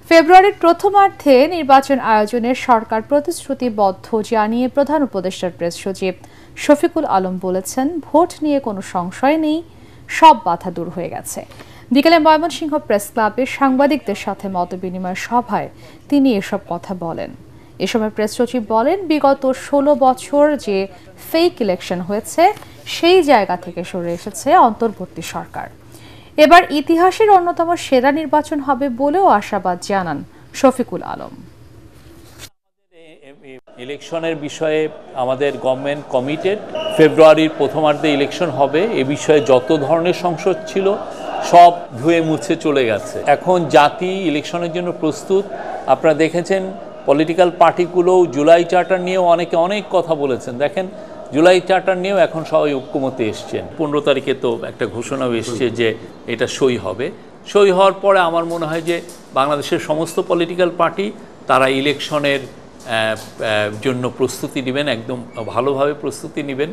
ফেব্রুয়ারির প্রথমার্ধে নির্বাচন আয়োজনের সরকার প্রতিশ্রুতিবদ্ধ জানিয়ে প্রধান উপদেষ্টার প্রেস সচিব শফিকুল আলম বলেছেন, ভোট নিয়ে কোনো সংশয় নেই, সব বাধা দূর হয়ে গেছে। বিকেলে ময়মনসিংহ প্রেস ক্লাবে সাংবাদিকদের সাথে মতবিনিময় সভায় তিনি এসব কথা বলেন। এ সময় প্রেস সচিব বলেন, বিগত 16 বছর যে ফেক ইলেকশন হয়েছে সেই জায়গা থেকে সরে এসেছে অন্তর্বর্তী সরকার। এবার ইতিহাসের অন্যতম সেরা নির্বাচন হবে বলেও আশাবাদ জানান শফিকুল আলম। ইলেকশনের বিষয়ে আমাদের গভর্নমেন্ট কমিটেড। ফেব্রুয়ারির প্রথমার্ধে ইলেকশন হবে, এ বিষয়ে যত ধরনের সংশয় ছিল সব ধুয়ে মুছে চলে গেছে। এখন জাতি ইলেকশনের জন্য প্রস্তুত। আপনারা দেখেছেন পলিটিক্যাল পার্টিগুলোও জুলাই চার্টার নিয়েও অনেক কথা বলেছেন। দেখেন, জুলাই চার্টার নিয়েও এখন সবাই ঐক্যমতে এসছেন। 15 তারিখে তো একটা ঘোষণাও এসছে যে এটা সই হবে। সই হওয়ার পরে আমার মনে হয় যে বাংলাদেশের সমস্ত পলিটিক্যাল পার্টি তারা ইলেকশনের জন্য প্রস্তুতি নেবেন, একদম ভালোভাবে প্রস্তুতি নেবেন।